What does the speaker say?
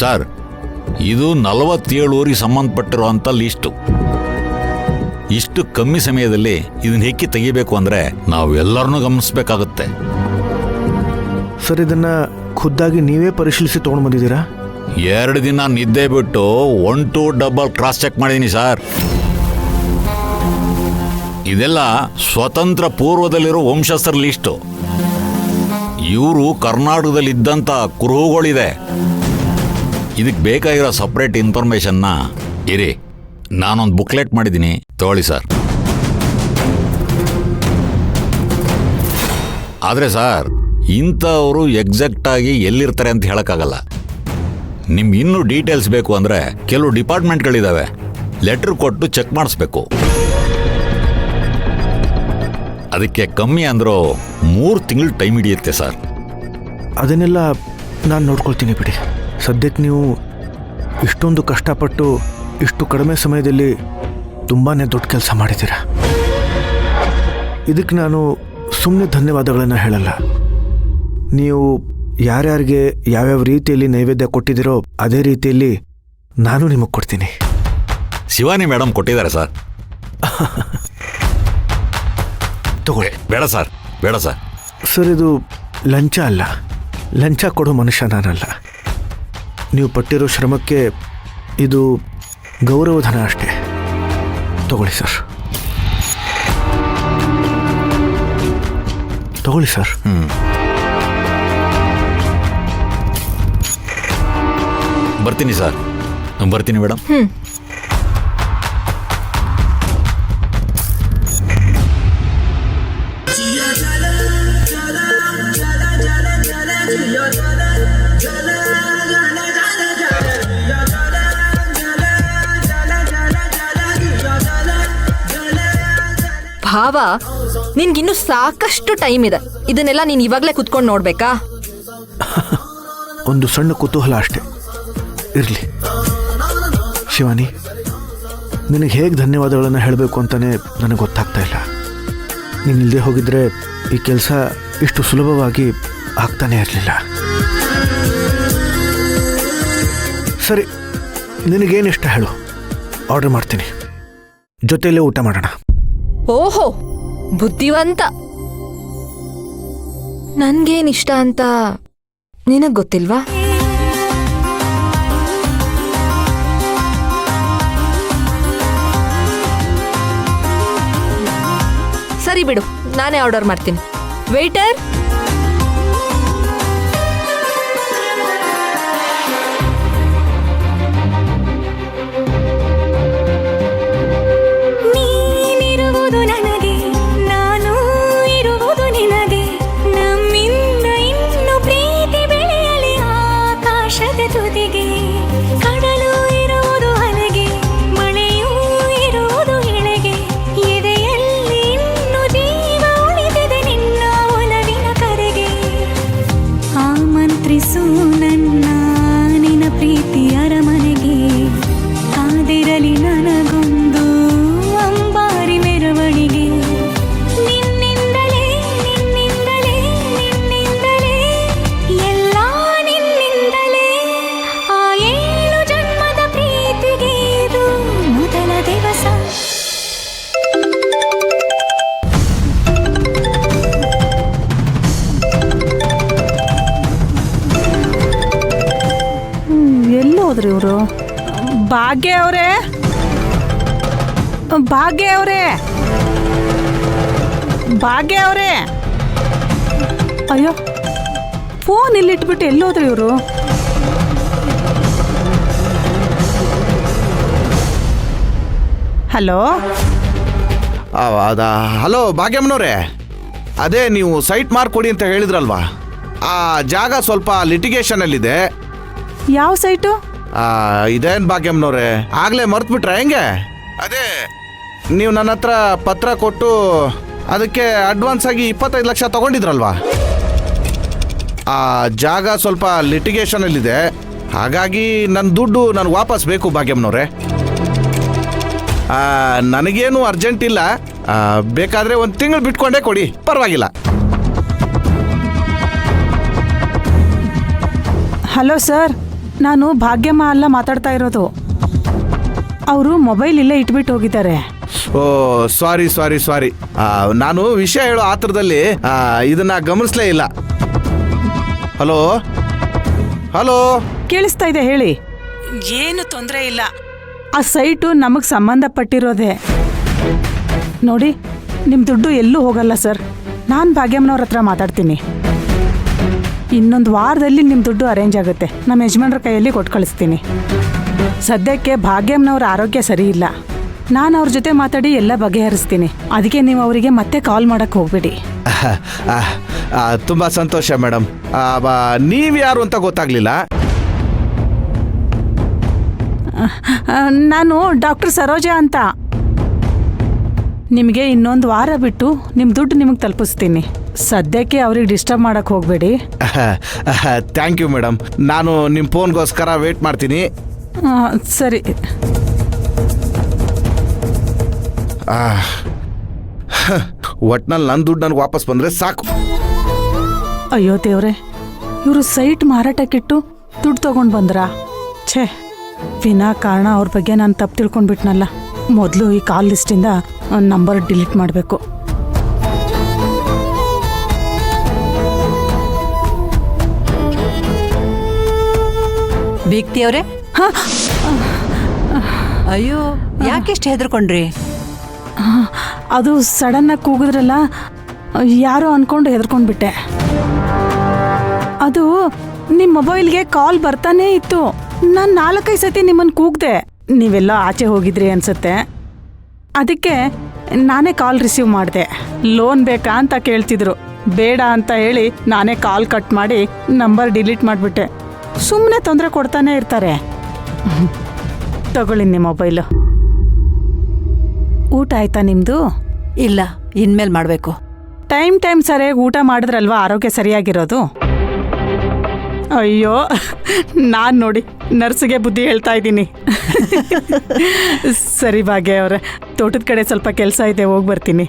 Sir, ಇದು 47 ಊರಿಗೆ ಸಂಬಂಧಪಟ್ಟಿರುವಂಥ list. ಇಷ್ಟು ಕಮ್ಮಿ ಸಮಯದಲ್ಲಿ ಇದನ್ನ ಹೆಕ್ಕಿ ತೆಗಿಬೇಕು ಅಂದರೆ ನಾವು ಎಲ್ಲರನ್ನೂ ಗಮನಿಸಬೇಕಾಗುತ್ತೆ. ಸರ್, ಇದನ್ನು ಖುದ್ದಾಗಿ ನೀವೇ ಪರಿಶೀಲಿಸಿ ತೊಗೊಂಡು ಬಂದಿದ್ದೀರಾ? 2 ದಿನ ನಿದ್ದೆ ಬಿಟ್ಟು 1 2 ಡಬಲ್ ಕ್ರಾಸ್ ಚೆಕ್ ಮಾಡಿದ್ದೀನಿ ಸರ್. ಇದೆಲ್ಲ ಸ್ವತಂತ್ರ ಪೂರ್ವದಲ್ಲಿರೋ ವಂಶಸ್ಥರ ಲಿಸ್ಟು. ಇವರು ಕರ್ನಾಟಕದಲ್ಲಿ ಇದ್ದಂಥ ಕುರುಹುಗಳಿದೆ. ಇದಕ್ಕೆ ಬೇಕಾಗಿರೋ ಸಪ್ರೇಟ್ ಇನ್ಫಾರ್ಮೇಷನ್ನ ಇರಿ, ನಾನೊಂದು ಬುಕ್ಲೆಟ್ ಮಾಡಿದ್ದೀನಿ, ತಗೊಳ್ಳಿ ಸರ್. ಆದರೆ ಸರ್, ಇಂಥವರು ಎಕ್ಸಾಕ್ಟಾಗಿ ಎಲ್ಲಿರ್ತಾರೆ ಅಂತ ಹೇಳೋಕ್ಕಾಗಲ್ಲ. ನಿಮ್ಗೆ ಇನ್ನೂ ಡೀಟೇಲ್ಸ್ ಬೇಕು ಅಂದರೆ ಕೆಲವು ಡಿಪಾರ್ಟ್ಮೆಂಟ್ಗಳಿದ್ದಾವೆ, ಲೆಟ್ರ್ ಕೊಟ್ಟು ಚೆಕ್ ಮಾಡಿಸ್ಬೇಕು. ಅದಕ್ಕೆ ಕಮ್ಮಿ ಅಂದರೂ 3 ತಿಂಗಳು ಟೈಮ್ ಹಿಡಿಯುತ್ತೆ ಸರ್. ಅದನ್ನೆಲ್ಲ ನಾನು ನೋಡ್ಕೊಳ್ತೀನಿ ಬಿಡಿ. ಸದ್ಯಕ್ಕೆ ನೀವು ಇಷ್ಟೊಂದು ಕಷ್ಟಪಟ್ಟು ಇಷ್ಟು ಕಡಿಮೆ ಸಮಯದಲ್ಲಿ ತುಂಬಾ ದೊಡ್ಡ ಕೆಲಸ ಮಾಡಿದ್ದೀರಾ. ಇದಕ್ಕೆ ನಾನು ಸುಮ್ಮನೆ ಧನ್ಯವಾದಗಳನ್ನು ಹೇಳಲ್ಲ. ನೀವು ಯಾರ್ಯಾರಿಗೆ ಯಾವ್ಯಾವ ರೀತಿಯಲ್ಲಿ ನೈವೇದ್ಯ ಕೊಟ್ಟಿದ್ದೀರೋ ಅದೇ ರೀತಿಯಲ್ಲಿ ನಾನು ನಿಮಗೆ ಕೊಡ್ತೀನಿ. ಶಿವಾನಿ ಮೇಡಮ್ ಕೊಟ್ಟಿದ್ದಾರೆ ಸರ್. ತಗೊಳ್ಳಿ. ಬೇಡ ಸರ್, ಬೇಡ ಸರ್. ಸರ್, ಇದು ಲಂಚ ಅಲ್ಲ. ಲಂಚ ಕೊಡೋ ಮನುಷ್ಯ ನಾನಲ್ಲ. ನೀವು ಪಟ್ಟಿರೋ ಶ್ರಮಕ್ಕೆ ಇದು ಗೌರವಧನ ಅಷ್ಟೇ. ತಗೊಳ್ಳಿ ಸರ್, ತಗೊಳ್ಳಿ ಸರ್. ಬರ್ತೀನಿ ಸರ್, ಬರ್ತೀನಿ ಮೇಡಮ್. ಭಾವ, ನಿನ್ಗಿನ್ನು ಸಾಕಷ್ಟು ಟೈಮ್ ಇದೆ. ಇದನ್ನೆಲ್ಲ ನೀನ್ ಇವಾಗಲೇ ಕುತ್ಕೊಂಡು ನೋಡ್ಬೇಕಾ? ಒಂದು ಸಣ್ಣ ಕುತೂಹಲ ಅಷ್ಟೇ, ಇರಲಿ. ಶಿವಾನಿ, ನಿನಗೆ ಹೇಗೆ ಧನ್ಯವಾದಗಳನ್ನು ಹೇಳಬೇಕು ಅಂತಲೇ ನನಗೆ ಗೊತ್ತಾಗ್ತಾ ಇಲ್ಲ. ನೀನಿಲ್ಲದೆ ಹೋಗಿದ್ರೆ ಈ ಕೆಲಸ ಇಷ್ಟು ಸುಲಭವಾಗಿ ಆಗ್ತಾನೇ ಇರಲಿಲ್ಲ. ಸರಿ, ನಿನಗೇನು ಇಷ್ಟ ಹೇಳು, ಆರ್ಡರ್ ಮಾಡ್ತೀನಿ. ಜೊತೆಯಲ್ಲೇ ಊಟ ಮಾಡೋಣ. ಓಹೋ, ಬುದ್ಧಿವಂತ. ನನ್ಗೇನಿಷ್ಟ ಅಂತ ನಿನಗ್ ಗೊತ್ತಿಲ್ವಾ? ಸರಿ ಬಿಡು, ನಾನೇ ಆರ್ಡರ್ ಮಾಡ್ತೀನಿ. ವೇಟರ್, ಇವರು ಭಾಗ್ಯ ಅವರೇ, ಭಾಗ್ಯ ಅವರೇ, ಭಾಗ್ಯ ಅವರೇ. ಅಯ್ಯೋ, ಫೋನ್ ಇಲ್ಲಿಟ್ಬಿಟ್ಟು ಎಲ್ಲೋದ್ರಿ ಇವರು? ಹಲೋ ಹಲೋ ಭಾಗ್ಯಮ್ಮನವ್ರೆ, ಅದೇ ನೀವು ಸೈಟ್ ಮಾರ್ಕ್ ಕೊಡಿ ಅಂತ ಹೇಳಿದ್ರಲ್ವಾ, ಆ ಜಾಗ ಸ್ವಲ್ಪ ಲಿಟಿಗೇಷನಲ್ಲಿದೆ. ಯಾವ ಸೈಟು? ಇದೇನು ಭಾಗ್ಯಮ್ಮನವ್ರೆ, ಆಗಲೇ ಮರ್ತ್ಬಿಟ್ರೆ ಹೆಂಗೆ? ಅದೇ ನೀವು ನನ್ನ ಹತ್ರ ಪತ್ರ ಕೊಟ್ಟು ಅದಕ್ಕೆ ಅಡ್ವಾನ್ಸ್ ಆಗಿ 25 ಲಕ್ಷ ತಗೊಂಡಿದ್ರಲ್ವಾ, ಆ ಜಾಗ ಸ್ವಲ್ಪ ಲಿಟಿಗೇಷನಲ್ಲಿದೆ. ಹಾಗಾಗಿ ನನ್ನ ದುಡ್ಡು ನನಗೆ ವಾಪಸ್ ಬೇಕು ಭಾಗ್ಯಮ್ಮನವ್ರೆ. ನನಗೇನು ಅರ್ಜೆಂಟ್ ಇಲ್ಲ, ಬೇಕಾದರೆ 1 ತಿಂಗಳು ಬಿಟ್ಕೊಂಡೇ ಕೊಡಿ, ಪರವಾಗಿಲ್ಲ. ಹಲೋ ಸರ್, ನಾನು ಭಾಗ್ಯಮ್ಮ ಅಲ್ಲ ಮಾತಾಡ್ತಾ ಇರೋದು. ಅವರು ಮೊಬೈಲ್ ಇಲ್ಲೇ ಇಟ್ಬಿಟ್ಟು ಹೋಗಿದ್ದಾರೆ. ಓ ಸಾರಿ ಸಾರಿ ಸಾರಿ, ನಾನು ವಿಷಯ ಹೇಳೋ ಆತರದಲ್ಲಿ ಇದನ್ನ ಗಮನಿಸ್ಲೇ ಇಲ್ಲ. ಹಲೋ ಹಲೋ, ಕೇಳಿಸ್ತಾ ಇದೆ, ಹೇಳಿ. ಏನು ತೊಂದರೆ ಇಲ್ಲ. ಆ ಸೈಟು ನಮಗೆ ಸಂಬಂಧಪಟ್ಟಿರೋದೆ. ನೋಡಿ, ನಿಮ್ಮ ದುಡ್ಡು ಎಲ್ಲೂ ಹೋಗಲ್ಲ ಸರ್. ನಾನು ಭಾಗ್ಯಮ್ಮನವ್ರ ಹತ್ರ ಮಾತಾಡ್ತೀನಿ. ಇನ್ನೊಂದು ವಾರದಲ್ಲಿ ನಿಮ್ಮ ದುಡ್ಡು ಅರೇಂಜ್ ಆಗುತ್ತೆ. ನಮ್ಮ ಯಜಮಾನ್ರ ಕೈಯಲ್ಲಿ ಕೊಟ್ಟು ಕಳಿಸ್ತೀನಿ. ಸದ್ಯಕ್ಕೆ ಭಾಗ್ಯಮ್ಮನವ್ರ ಆರೋಗ್ಯ ಸರಿ ಇಲ್ಲ. ನಾನು ಅವ್ರ ಜೊತೆ ಮಾತಾಡಿ ಎಲ್ಲ ಬಗೆಹರಿಸ್ತೀನಿ. ಅದಕ್ಕೆ ನೀವು ಅವರಿಗೆ ಮತ್ತೆ ಕಾಲ್ ಮಾಡಕ್ಕೆ ಹೋಗ್ಬೇಡಿ. ತುಂಬ ಸಂತೋಷ ಮೇಡಮ್. ನೀವು ಯಾರು ಅಂತ ಗೊತ್ತಾಗ್ಲಿಲ್ಲ. ನಾನು ಡಾಕ್ಟರ್ ಸರೋಜಾ ಅಂತ. ನಿಮಗೆ ಇನ್ನೊಂದು ವಾರ ಬಿಟ್ಟು ನಿಮ್ಮ ದುಡ್ಡು ನಿಮಗೆ ತಲುಪಿಸ್ತೀನಿ. ಸದ್ಯಕ್ಕೆ ಅವ್ರಿಗೆ ಡಿಸ್ಟರ್ಬ್ ಮಾಡಕ್ಕೆ ಹೋಗಬೇಡಿ. Thank you madam. ನಾನು ನಿಮ್ಮ ಫೋನ್ಗೋಸ್ಕರ ವೇಟ್ ಮಾಡ್ತೀನಿ. ಸರಿ. ಒಟ್ನಲ್ಲಿ ನನ್ನ ದುಡ್ಡು ನನಗೆ ವಾಪಸ್ ಬಂದರೆ ಸಾಕು. ಅಯ್ಯೋ ದೇವ್ರೆ, ಇವರು ಸೈಟ್ ಮಾರಾಟಕ್ಕಿಟ್ಟು ದುಡ್ಡು ತಗೊಂಡು ಬಂದ್ರಾ? ಛೇ, ವಿನಾಕಾರಣ ಅವ್ರ ಬಗ್ಗೆ ನಾನು ತಪ್ಪು ತಿಳ್ಕೊಂಡ್ಬಿಟ್ನಲ್ಲ. ಮೊದಲು ಈ ಕಾಲ್ ಲಿಸ್ಟಿಂದ ನಂಬರ್ ಡಿಲೀಟ್ ಮಾಡಬೇಕು. ಬೀಗ್ತಿ ಅವ್ರೆ, ಅಯ್ಯೋ ಯಾಕೆಷ್ಟು ಹೆದರ್ಕೊಂಡ್ರಿ? ಅದು ಸಡನ್ನಾಗಿ ಕೂಗಿದ್ರಲ್ಲ, ಯಾರೋ ಅನ್ಕೊಂಡು ಹೆದರ್ಕೊಂಡ್ಬಿಟ್ಟೆ. ಅದು ನಿಮ್ಮ ಮೊಬೈಲ್ಗೆ ಕಾಲ್ ಬರ್ತಾನೇ ಇತ್ತು. ನಾನು 4-5 ಸತಿ ನಿಮ್ಮನ್ನು ಕೂಗ್ದೆ. ನೀವೆಲ್ಲ ಆಚೆ ಹೋಗಿದ್ರಿ ಅನ್ಸುತ್ತೆ. ಅದಕ್ಕೆ ನಾನೇ ಕಾಲ್ ರಿಸೀವ್ ಮಾಡಿದೆ. ಲೋನ್ ಬೇಕಾ ಅಂತ ಕೇಳ್ತಿದ್ರು. ಬೇಡ ಅಂತ ಹೇಳಿ ನಾನೇ ಕಾಲ್ ಕಟ್ ಮಾಡಿ ನಂಬರ್ ಡಿಲೀಟ್ ಮಾಡಿಬಿಟ್ಟೆ. ಸುಮ್ಮನೆ ತೊಂದರೆ ಕೊಡ್ತಾನೆ ಇರ್ತಾರೆ. ತಗೊಳ್ಳಿ ನಿಮ್ಮ ಮೊಬೈಲು. ಊಟ ಆಯ್ತಾ ನಿಮ್ಮದು? ಇಲ್ಲ, ಇನ್ಮೇಲೆ ಮಾಡಬೇಕು. ಟೈಮ್ ಸರಿಯಾಗಿ ಊಟ ಮಾಡಿದ್ರಲ್ವಾ ಆರೋಗ್ಯ ಸರಿಯಾಗಿರೋದು. ಅಯ್ಯೋ, ನಾನು ನೋಡಿ ನರ್ಸ್ಗೆ ಬುದ್ಧಿ ಹೇಳ್ತಾ ಇದ್ದೀನಿ. ಸರಿ ಭಾಗ್ಯ ಅವರೇ, ತೋಟದ ಕಡೆ ಸ್ವಲ್ಪ ಕೆಲಸ ಇದೆ, ಹೋಗಿ ಬರ್ತೀನಿ.